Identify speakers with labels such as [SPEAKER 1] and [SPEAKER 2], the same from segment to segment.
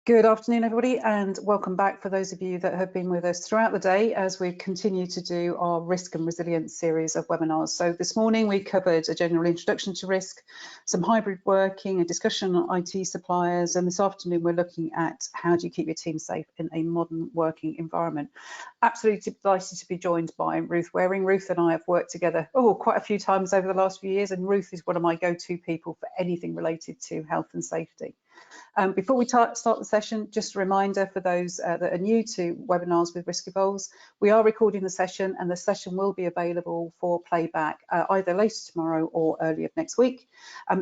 [SPEAKER 1] Good afternoon, everybody, and welcome back for those of you that have been with us throughout the day as we continue to do our risk and resilience series of webinars. So this morning we covered a general introduction to risk, some hybrid working, a discussion on IT suppliers, and this afternoon we're looking at how do you keep your team safe in a modern working environment. Absolutely delighted to be joined by Ruth Waring. Ruth and I have worked together quite a few times over the last few years, and Ruth is one of my go-to people for anything related to health and safety. Before we start the session, just a reminder for those that are new to webinars with Risk Evolves, we are recording the session and the session will be available for playback either later tomorrow or early of next week.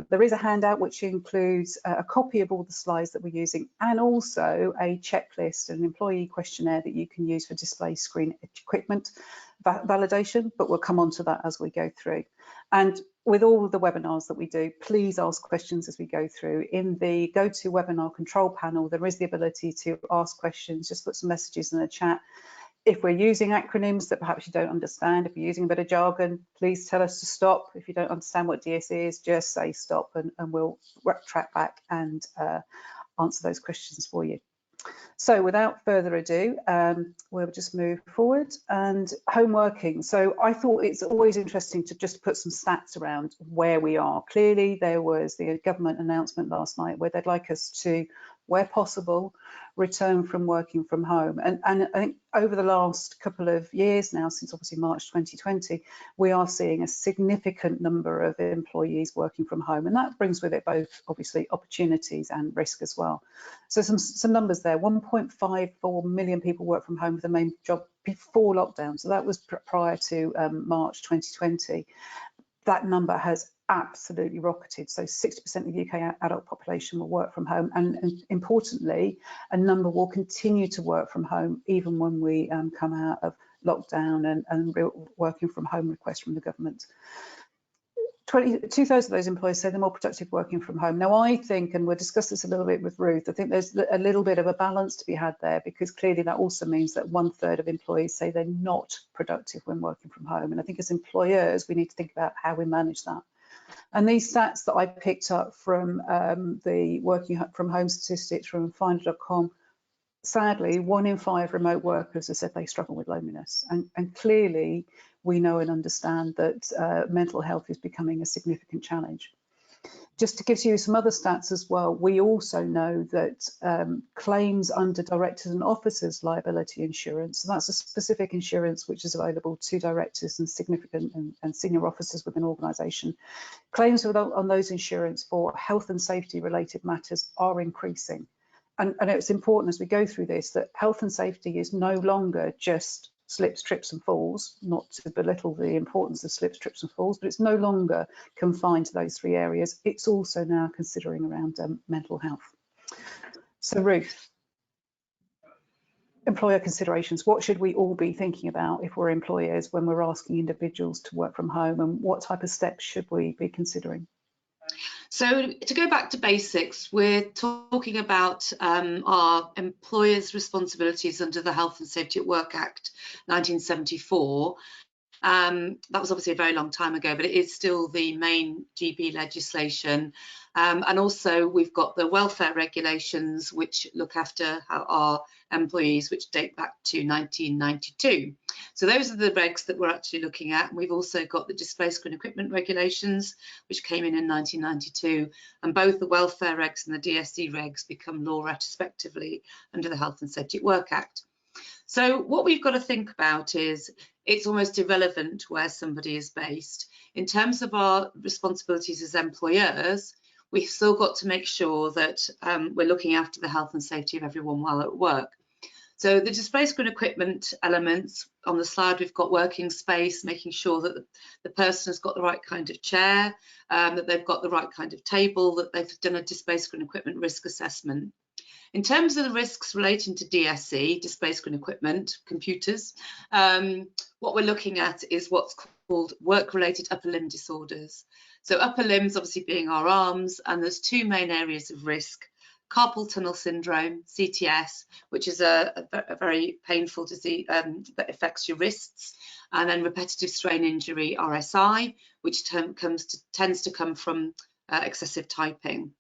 [SPEAKER 1] There is a handout which includes a copy of all the slides that we're using and also a checklist, an employee questionnaire that you can use for display screen equipment validation, but we'll come on to that as we go through. And with all of the webinars that we do, please ask questions as we go through. In the GoToWebinar control panel, there is the ability to ask questions, just put some messages in the chat. If we're using acronyms that perhaps you don't understand, if you're using a bit of jargon, please tell us to stop. If you don't understand what DSE is, just say stop and we'll track back and answer those questions for you. So without further ado, we'll just move forward. And home working. So I thought it's always interesting to just put some stats around where we are. Clearly, there was the government announcement last night where they'd like us to, where possible, return from working from home. And I think over the last couple of years now, since obviously March 2020, we are seeing a significant number of employees working from home. And that brings with it both, obviously, opportunities and risk as well. So some numbers there, 1.54 million people work from home with the main job before lockdown. So that was prior to March 2020. That number has absolutely rocketed. So 60% of the UK adult population will work from home. And importantly, a number will continue to work from home even when we come out of lockdown and working from home requests from the government. 2/3 of those employers say they're more productive working from home. Now, I think, and we'll discuss this a little bit with Ruth, I think there's a little bit of a balance to be had there, because clearly that also means that 1/3 of employees say they're not productive when working from home. And I think as employers, we need to think about how we manage that. And these stats that I picked up from the working from home statistics from Finder.com, sadly, 1 in 5 remote workers have said they struggle with loneliness. And clearly, we know and understand that mental health is becoming a significant challenge. Just to give you some other stats as well, we also know that claims under directors and officers liability insurance, so that's a specific insurance which is available to directors and significant and senior officers within an organisation, claims on those insurance for health and safety related matters are increasing. And it's important as we go through this that health and safety is no longer just slips, trips and falls, not to belittle the importance of slips, trips and falls, but it's no longer confined to those 3 areas. It's also now considering around mental health. So Ruth, employer considerations, what should we all be thinking about if we're employers when we're asking individuals to work from home, and what type of steps should we be considering?
[SPEAKER 2] So to go back to basics, we're talking about our employers' responsibilities under the Health and Safety at Work Act 1974. That was obviously a very long time ago, but it is still the main GB legislation. And also we've got the welfare regulations, which look after our employees, which date back to 1992. So those are the regs that we're actually looking at. And we've also got the display screen equipment regulations, which came in 1992. And both the welfare regs and the DSE regs become law retrospectively under the Health and Safety at Work Act. So what we've got to think about is it's almost irrelevant where somebody is based. In terms of our responsibilities as employers, we've still got to make sure that we're looking after the health and safety of everyone while at work. So the display screen equipment elements on the slide, we've got working space, making sure that the person has got the right kind of chair, that they've got the right kind of table, that they've done a display screen equipment risk assessment. In terms of the risks relating to DSE, display screen equipment, computers, what we're looking at is what's called work-related upper limb disorders. So upper limbs obviously being our arms, and there's 2 main areas of risk. Carpal tunnel syndrome, CTS, which is a very painful disease that affects your wrists, and then repetitive strain injury, RSI, which tends to come from excessive typing.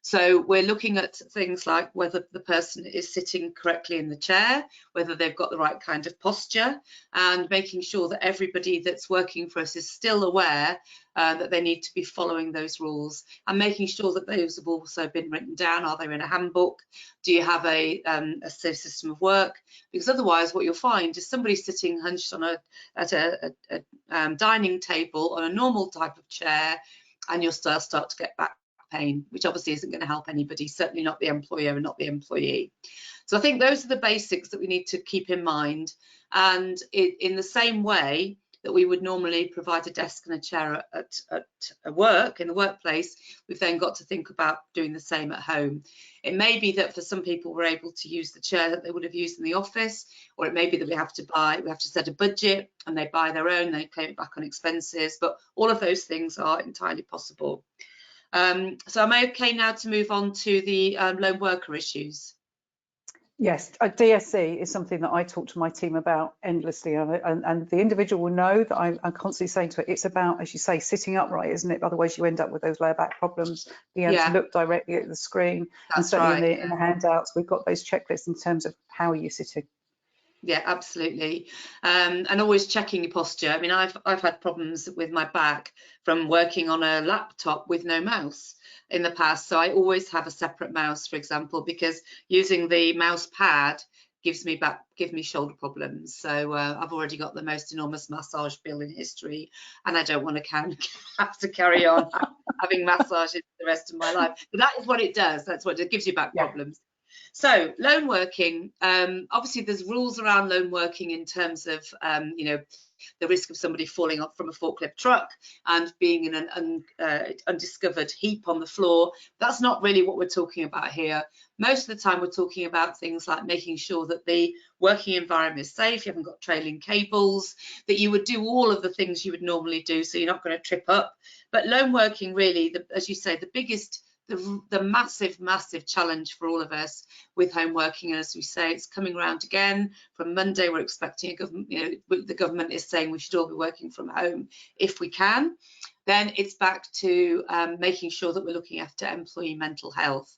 [SPEAKER 2] So we're looking at things like whether the person is sitting correctly in the chair, whether they've got the right kind of posture, and making sure that everybody that's working for us is still aware that they need to be following those rules, and making sure that those have also been written down. Are they in a handbook? Do you have a safe system of work? Because otherwise what you'll find is somebody sitting hunched on at a dining table on a normal type of chair, and you'll start to get back pain, which obviously isn't going to help anybody, certainly not the employer and not the employee. So I think those are the basics that we need to keep in mind. And in the same way that we would normally provide a desk and a chair at work, in the workplace, we've then got to think about doing the same at home. It may be that for some people we're able to use the chair that they would have used in the office, or it may be that we have to set a budget and they buy their own, they claim it back on expenses, but all of those things are entirely possible. So am I okay now to move on to the lone worker issues?
[SPEAKER 1] Yes, DSC is something that I talk to my team about endlessly, and the individual will know that I'm constantly saying to it, it's about, as you say, sitting upright, isn't it? Otherwise you end up with those lower back problems, being able to look directly at the screen. And certainly
[SPEAKER 2] right,
[SPEAKER 1] in the handouts, we've got those checklists in terms of how are you sitting.
[SPEAKER 2] Yeah, absolutely. And always checking your posture. I mean, I've had problems with my back from working on a laptop with no mouse in the past. So I always have a separate mouse, for example, because using the mouse pad gives me shoulder problems. So I've already got the most enormous massage bill in history, and I don't want to have to carry on having massages the rest of my life. But that is what it does. That's what it gives you back problems. So lone working, obviously there's rules around lone working in terms of, you know, the risk of somebody falling off from a forklift truck and being in an undiscovered heap on the floor. That's not really what we're talking about here. Most of the time we're talking about things like making sure that the working environment is safe, you haven't got trailing cables, that you would do all of the things you would normally do so you're not going to trip up. But lone working really, as you say, the massive challenge for all of us with home working, and as we say, it's coming around again. From Monday, we're expecting the government is saying we should all be working from home if we can. Then it's back to making sure that we're looking after employee mental health.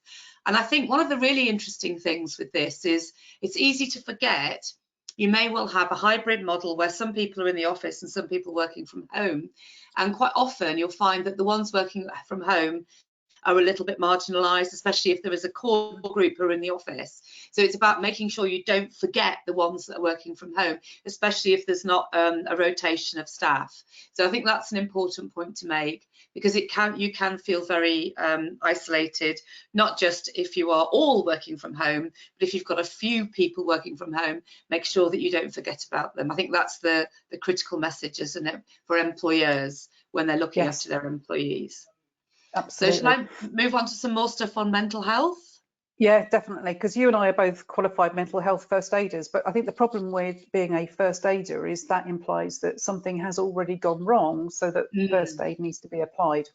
[SPEAKER 2] And I think one of the really interesting things with this is it's easy to forget. You may well have a hybrid model where some people are in the office and some people working from home, and quite often you'll find that the ones working from home are a little bit marginalised, especially if there is a core group who are in the office. So it's about making sure you don't forget the ones that are working from home, especially if there's not a rotation of staff. So I think that's an important point to make, because you can feel very isolated, not just if you are all working from home, but if you've got a few people working from home, make sure that you don't forget about them. I think that's the critical message, isn't it, for employers when they're looking after their employees.
[SPEAKER 1] Absolutely.
[SPEAKER 2] So shall I move on to some more stuff on mental health?
[SPEAKER 1] Yeah, definitely, because you and I are both qualified mental health first aiders, but I think the problem with being a first aider is that implies that something has already gone wrong, so that first aid needs to be applied.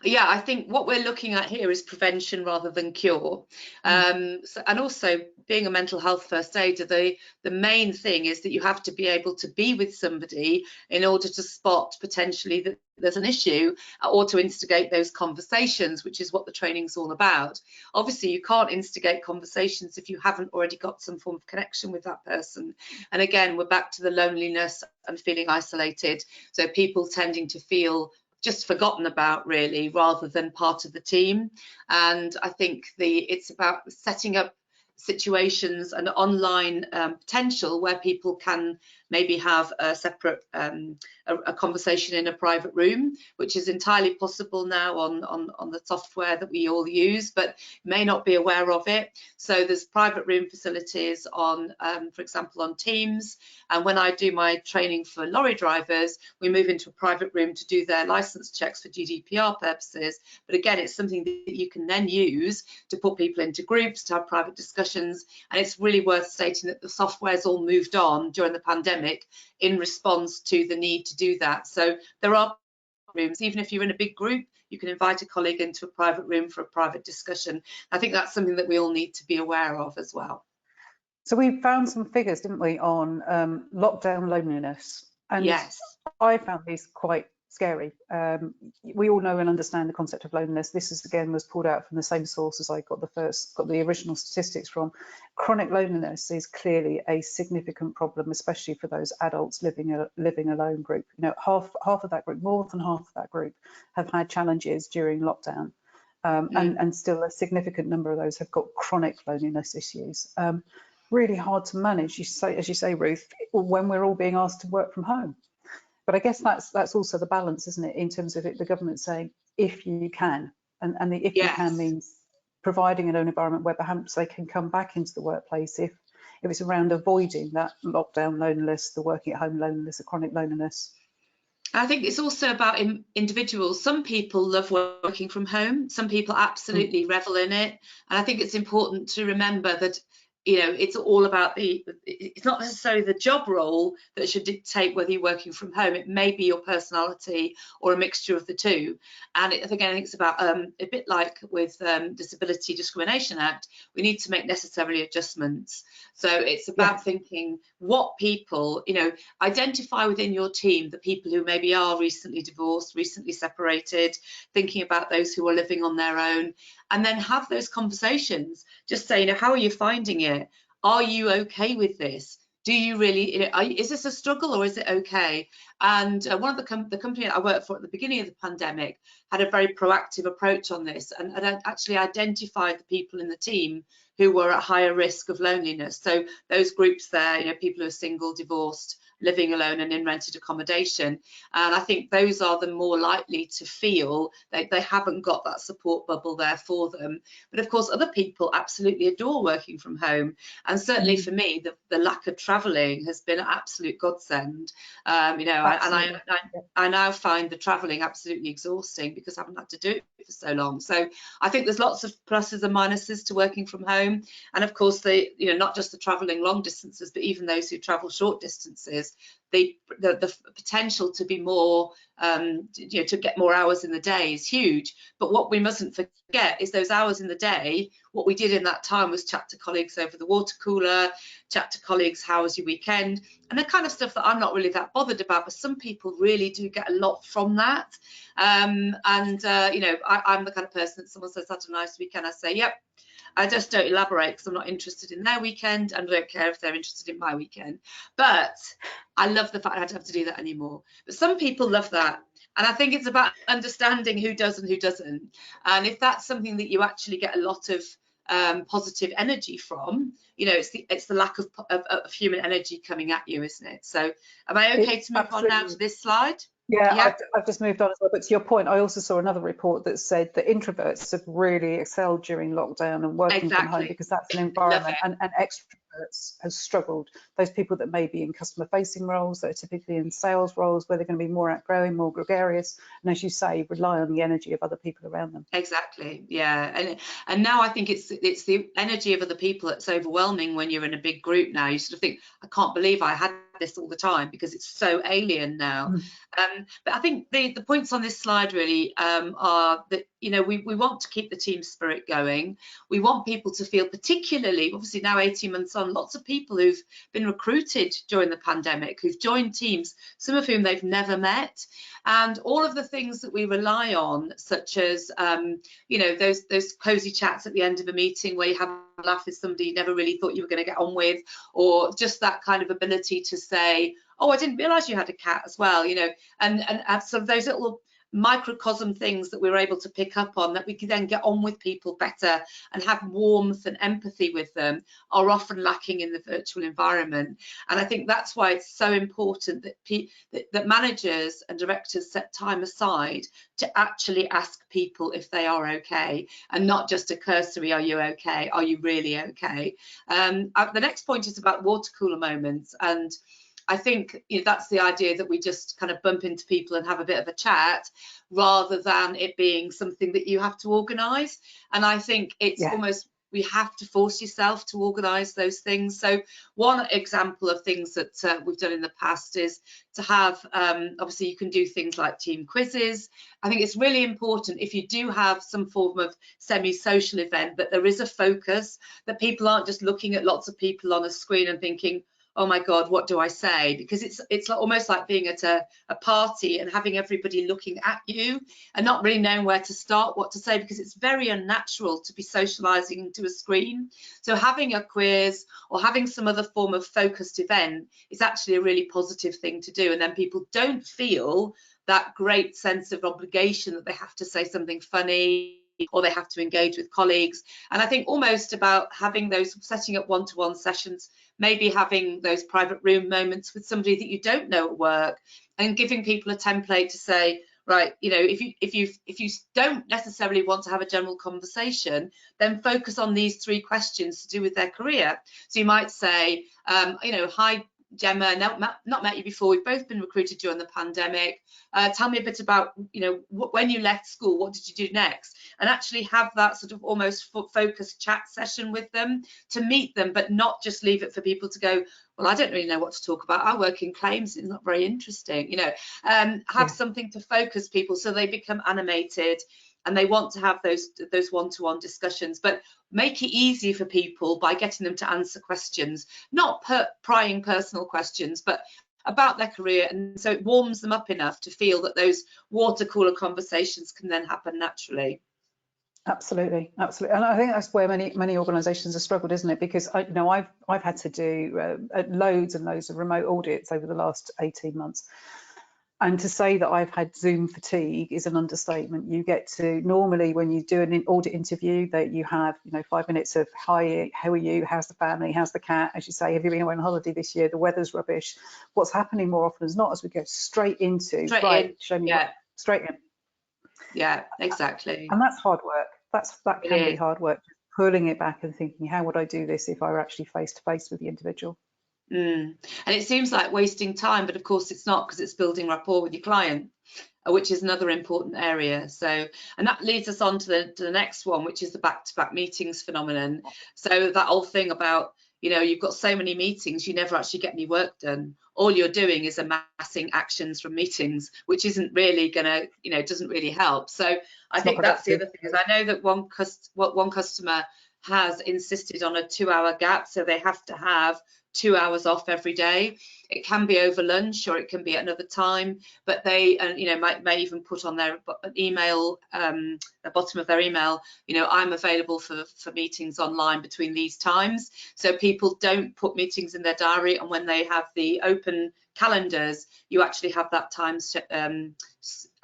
[SPEAKER 2] Yeah, I think what we're looking at here is prevention rather than cure. And also being a mental health first aider, the main thing is that you have to be able to be with somebody in order to spot potentially that there's an issue, or to instigate those conversations, which is what the training's all about. Obviously, you can't instigate conversations if you haven't already got some form of connection with that person. And again, we're back to the loneliness and feeling isolated. So people tending to feel just forgotten about, really, rather than part of the team. And I think it's about setting up situations and online potential where people can maybe have a separate a conversation in a private room, which is entirely possible now on the software that we all use, but may not be aware of it. So there's private room facilities on, for example, on Teams. And when I do my training for lorry drivers, we move into a private room to do their license checks for GDPR purposes. But again, it's something that you can then use to put people into groups, to have private discussions. And it's really worth stating that the software's all moved on during the pandemic in response to the need to do that. So there are rooms, even if you're in a big group, you can invite a colleague into a private room for a private discussion. I think that's something that we all need to be aware of as well.
[SPEAKER 1] So we found some figures, didn't we, on lockdown loneliness? And
[SPEAKER 2] yes,
[SPEAKER 1] I found these quite scary. We all know and understand the concept of loneliness. This is, again, was pulled out from the same source as I got the original statistics from. Chronic loneliness is clearly a significant problem, especially for those adults living alone group. You know, half of that group, more than half of that group, have had challenges during lockdown, and still a significant number of those have got chronic loneliness issues. Really hard to manage, as you say, Ruth, when we're all being asked to work from home. But I guess that's also the balance, isn't it, in terms of the government saying, if you can, and the if you can means providing an environment where perhaps they can come back into the workplace if it's around avoiding that lockdown loneliness, the working at home loneliness, the chronic loneliness.
[SPEAKER 2] I think it's also about individuals. Some people love working from home. Some people absolutely revel in it. And I think it's important to remember that, you know, it's all about it's not necessarily the job role that should dictate whether you're working from home. It may be your personality or a mixture of the two. And I think it's about a bit like with Disability Discrimination Act, we need to make necessary adjustments. So it's about thinking what people, you know, identify within your team the people who maybe are recently divorced, recently separated, thinking about those who are living on their own, and then have those conversations. Just say, you know, how are you finding it? Are you okay with this? Do you really, you know, is this a struggle or is it okay? And one of the company I worked for at the beginning of the pandemic had a very proactive approach on this, and actually identified the people in the team who were at higher risk of loneliness. So those groups there, you know, people who are single, divorced, living alone and in rented accommodation. And I think those are the more likely to feel that they haven't got that support bubble there for them. But of course, other people absolutely adore working from home. And certainly for me, the lack of travelling has been an absolute godsend. You know, I now find the travelling absolutely exhausting because I haven't had to do it for so long. So I think there's lots of pluses and minuses to working from home. And of course, you know, not just the travelling long distances, but even those who travel short distances, the potential to be more, you know, to get more hours in the day is huge. But what we mustn't forget is those hours in the day, what we did in that time was chat to colleagues over the water cooler, chat to colleagues, how was your weekend? And the kind of stuff that I'm not really that bothered about, but some people really do get a lot from that. You know, I'm the kind of person that someone says, had a nice weekend, I say, yep. I just don't elaborate because I'm not interested in their weekend, and I don't care if they're interested in my weekend. But I love the fact I don't have to do that anymore. But some people love that. And I think it's about understanding who does and who doesn't. And if that's something that you actually get a lot of positive energy from, you know, it's the lack of human energy coming at you, isn't it? So am I okay to move on now to this slide?
[SPEAKER 1] Yeah, I've just moved on as well. But to your point, I also saw another report that said that introverts have really excelled during lockdown and working from home, because that's an environment, and extroverts have struggled. Those people that may be in customer facing roles, that are typically in sales roles, where they're going to be more outgoing, more gregarious, and as you say, rely on the energy of other people around them.
[SPEAKER 2] Exactly, yeah. And now I think it's the energy of other people that's overwhelming when you're in a big group now. You sort of think, I can't believe I had this all the time, because it's so alien now. But I think the points on this slide really are that, you know, we want to keep the team spirit going. We want people to feel, particularly, obviously now 18 months on, lots of people who've been recruited during the pandemic, who've joined teams, some of whom they've never met. And all of the things that we rely on, such as, you know, those cozy chats at the end of a meeting where you have a laugh with somebody you never really thought you were going to get on with, or just that kind of ability to say, oh, I didn't realise you had a cat as well, you know, and sort of those little microcosm things that we were able to pick up on, that we can then get on with people better and have warmth and empathy with them, are often lacking in the virtual environment. And I think that's why it's so important that managers and directors set time aside to actually ask people if they are okay, and not just a cursory, are you okay? Are you really okay? The next point is about water cooler moments. And I think, you know, that's the idea, that we just kind of bump into people and have a bit of a chat, rather than it being something that you have to organise. And I think it's almost, we have to force yourself to organise those things. So one example of things that we've done in the past is to have, obviously you can do things like team quizzes. I think it's really important, if you do have some form of semi-social event, that there is a focus, that people aren't just looking at lots of people on a screen and thinking, oh my God, what do I say? Because it's almost like being at a party and having everybody looking at you and not really knowing where to start, what to say, because it's very unnatural to be socializing to a screen. So having a quiz or having some other form of focused event is actually a really positive thing to do. And then people don't feel that great sense of obligation that they have to say something funny or they have to engage with colleagues. And I think almost about having those, setting up one-to-one sessions, maybe having those private room moments with somebody that you don't know at work, and giving people a template to say, right, you know, if you don't necessarily want to have a general conversation, then focus on these 3 questions to do with their career. So you might say, you know, hi Gemma, not met you before. We've both been recruited during the pandemic. Tell me a bit about, you know, when you left school, what did you do next? And actually have that sort of almost focused chat session with them to meet them, but not just leave it for people to go, well, I don't really know what to talk about. I work in claims. It's not very interesting. You know, have something to focus people so they become animated and they want to have those one-to-one discussions, but make it easy for people by getting them to answer questions, not prying personal questions, but about their career. And so it warms them up enough to feel that those water cooler conversations can then happen naturally.
[SPEAKER 1] Absolutely, absolutely, and I think that's where many organisations have struggled, isn't it? Because you know, I've had to do loads and loads of remote audits over the last 18 months. And to say that I've had Zoom fatigue is an understatement. You get to, normally when you do an audit interview, that you have, you know, 5 minutes of, hi, how are you? How's the family? How's the cat? As you say, have you been away on holiday this year? The weather's rubbish. What's happening more often is not, as we go straight into, show me straight in.
[SPEAKER 2] Yeah, exactly.
[SPEAKER 1] And that's hard work. That can be hard work, pulling it back and thinking, how would I do this if I were actually face to face with the individual?
[SPEAKER 2] And it seems like wasting time, but of course it's not, because it's building rapport with your client, which is another important area. So, and that leads us on to the next one, which is the back-to-back meetings phenomenon. So that whole thing about, you know, you've got so many meetings, you never actually get any work done. All you're doing is amassing actions from meetings, which isn't really gonna, you know, doesn't really help. So I think that's the other thing, is I know that one customer has insisted on a 2-hour gap, so they have to have 2 hours off every day. It can be over lunch or it can be at another time, but they, you know, may even put on their email, the bottom of their email, you know, I'm available for meetings online between these times. So people don't put meetings in their diary, and when they have the open calendars, you actually have that time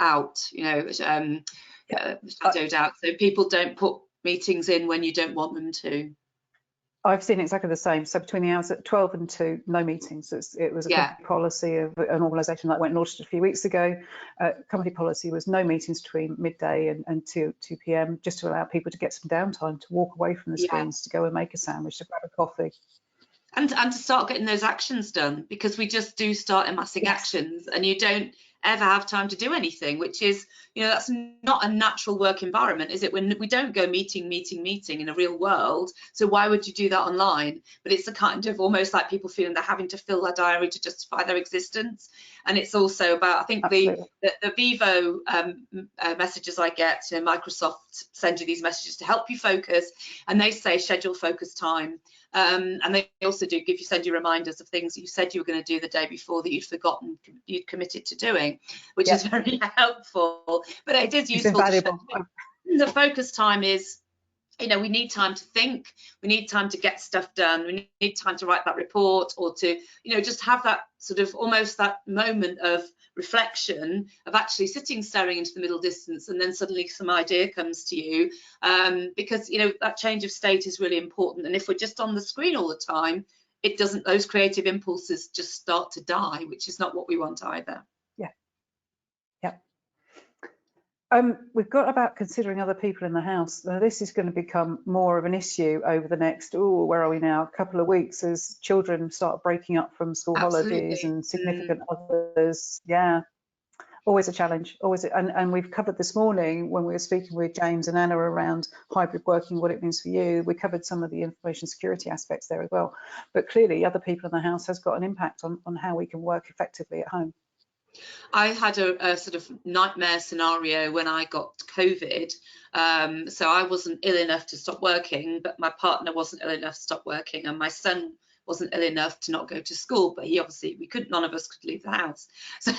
[SPEAKER 2] out, you know, shadowed out. So people don't put meetings in when you don't want them to.
[SPEAKER 1] I've seen exactly the same. So between the hours at 12 and 2, no meetings. It was a company policy of an organisation that went and launched a few weeks ago. Company policy was no meetings between midday and 2 p.m, just to allow people to get some downtime, to walk away from the screens, to go and make a sandwich, to grab a coffee.
[SPEAKER 2] And to start getting those actions done, because we just do start amassing actions, and you don't ever have time to do anything, which is, you know, that's not a natural work environment, is it? When we don't go meeting in a real world, so why would you do that online? But it's a kind of almost like people feeling they're having to fill their diary to justify their existence. And it's also about, I think, the Vivo messages I get, you know, Microsoft send you these messages to help you focus, and they say schedule focus time. And they also send you reminders of things that you said you were going to do the day before that you'd forgotten, you'd committed to doing, which is very helpful. But it is useful.
[SPEAKER 1] It's invaluable.
[SPEAKER 2] The focus time is, you know, we need time to think, we need time to get stuff done, we need time to write that report, or to, you know, just have that sort of almost that moment of reflection, of actually sitting staring into the middle distance, and then suddenly some idea comes to you, because, you know, that change of state is really important. And if we're just on the screen all the time, it doesn't, those creative impulses just start to die, which is not what we want either.
[SPEAKER 1] We've got about considering other people in the house. Now, this is going to become more of an issue over the next, where are we now, a couple of weeks, as children start breaking up from school holidays and significant others. Always a challenge, always. And we've covered this morning when we were speaking with James and Anna around hybrid working, what it means for you. We covered some of the information security aspects there as well. But clearly other people in the house has got an impact on how we can work effectively at home.
[SPEAKER 2] I had a sort of nightmare scenario when I got COVID. So I wasn't ill enough to stop working, but my partner wasn't ill enough to stop working, and my son wasn't ill enough to not go to school, but none of us could leave the house. So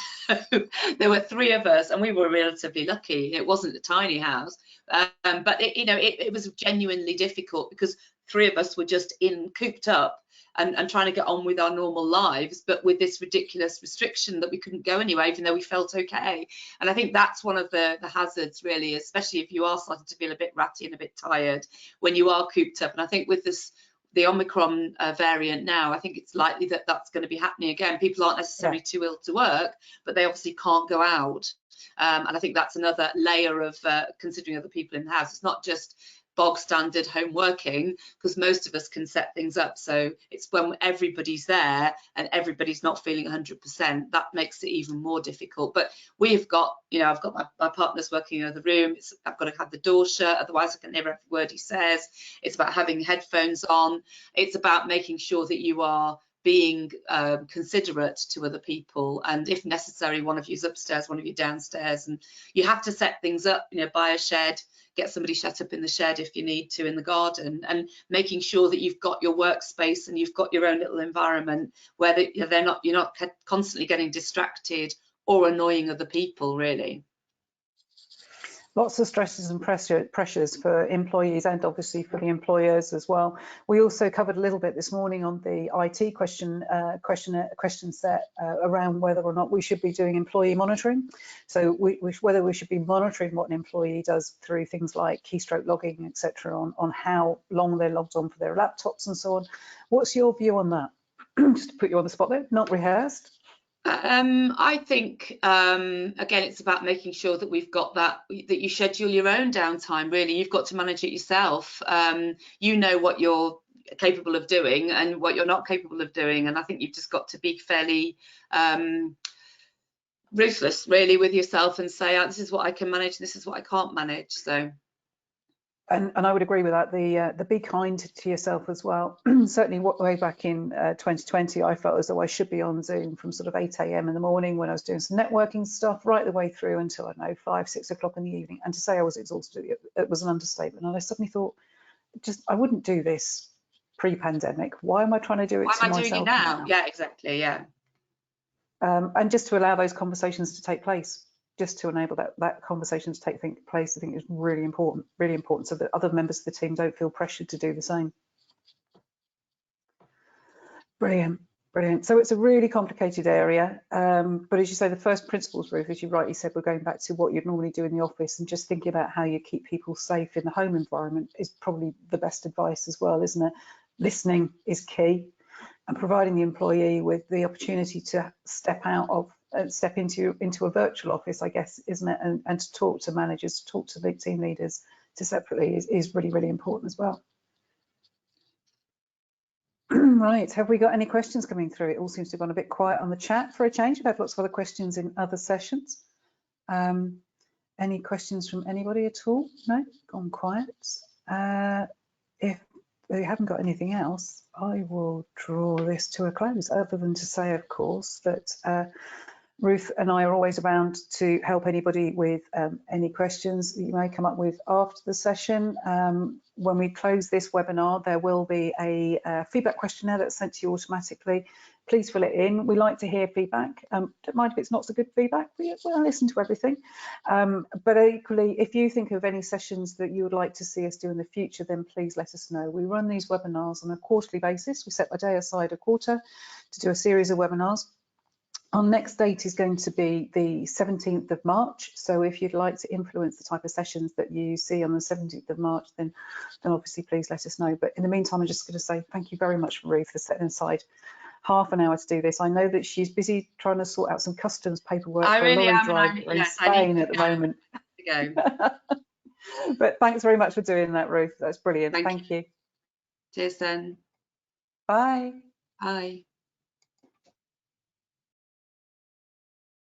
[SPEAKER 2] there were 3 of us, and we were relatively lucky. It wasn't a tiny house, but it was genuinely difficult because 3 of us were just cooped up and trying to get on with our normal lives, but with this ridiculous restriction that we couldn't go anywhere, even though we felt okay. And I think that's one of the hazards, really, especially if you are starting to feel a bit ratty and a bit tired when you are cooped up. And I think with the Omicron variant now, I think it's likely that that's going to be happening again. People aren't necessarily too ill to work, but they obviously can't go out. And I think that's another layer of considering other people in the house. It's not just bog standard home working, because most of us can set things up. So it's when everybody's there and everybody's not feeling 100%, that makes it even more difficult. But we've got, I've got my partner's working in the other room. I've got to have the door shut, otherwise I can hear every word he says. It's about having headphones on. It's about making sure that you are being considerate to other people, and if necessary, one of you's upstairs, one of you downstairs, and you have to set things up, buy a shed, get somebody shut up in the shed if you need to, in the garden, and making sure that you've got your workspace and you've got your own little environment where you're not constantly getting distracted or annoying other people, really.
[SPEAKER 1] Lots of stresses and pressures for employees and obviously for the employers as well. We also covered a little bit this morning on the IT question set around whether or not we should be doing employee monitoring. So whether we should be monitoring what an employee does through things like keystroke logging, etc., on how long they're logged on for their laptops and so on. What's your view on that? Just to put you on the spot there, not rehearsed.
[SPEAKER 2] I think, again, it's about making sure that we've got that you schedule your own downtime, really. You've got to manage it yourself. You know what you're capable of doing and what you're not capable of doing. And I think you've just got to be fairly ruthless, really, with yourself and say, this is what I can manage, this is what I can't manage. So.
[SPEAKER 1] And I would agree with that. The be kind to yourself as well. Certainly, way back in 2020, I felt as though I should be on Zoom from sort of 8 a.m. in the morning when I was doing some networking stuff, right the way through until, I don't know, 5, 6 o'clock in the evening. And to say I was exhausted, it was an understatement. And I suddenly thought, I wouldn't do this pre-pandemic. Why am I trying to do it to myself?
[SPEAKER 2] Why am I doing it now? Yeah, exactly. Yeah.
[SPEAKER 1] And just to allow those conversations to take place. Just to enable that conversation to take place, I think is really important, so that other members of the team don't feel pressured to do the same. Brilliant. So it's a really complicated area, but as you say, the first principles, Ruth, as you rightly said, we're going back to what you'd normally do in the office, and just thinking about how you keep people safe in the home environment is probably the best advice as well, isn't it? Listening is key, and providing the employee with the opportunity to step into a virtual office, I guess, isn't it? And to talk to managers, to talk to the team leaders separately is really, really important as well. Right, have we got any questions coming through? It all seems to have gone a bit quiet on the chat for a change. We've had lots of other questions in other sessions. Any questions from anybody at all? No, gone quiet. If we haven't got anything else, I will draw this to a close, other than to say, of course, that Ruth and I are always around to help anybody with any questions that you may come up with after the session. When we close this webinar, there will be a feedback questionnaire that's sent to you automatically. Please fill it in. We like to hear feedback. Don't mind if it's not so good feedback. We'll listen to everything. But equally, if you think of any sessions that you would like to see us do in the future, then please let us know. We run these webinars on a quarterly basis. We set a day aside a quarter to do a series of webinars. Our next date is going to be the 17th of March. So if you'd like to influence the type of sessions that you see on the 17th of March, then obviously please let us know. But in the meantime, I'm just going to say thank you very much, Ruth, for setting aside half an hour to do this. I know that she's busy trying to sort out some customs paperwork for a lorry driver in Spain at the moment. But thanks very much for doing that, Ruth. That's brilliant. Thank you.
[SPEAKER 2] Cheers then.
[SPEAKER 1] Bye.
[SPEAKER 2] Bye.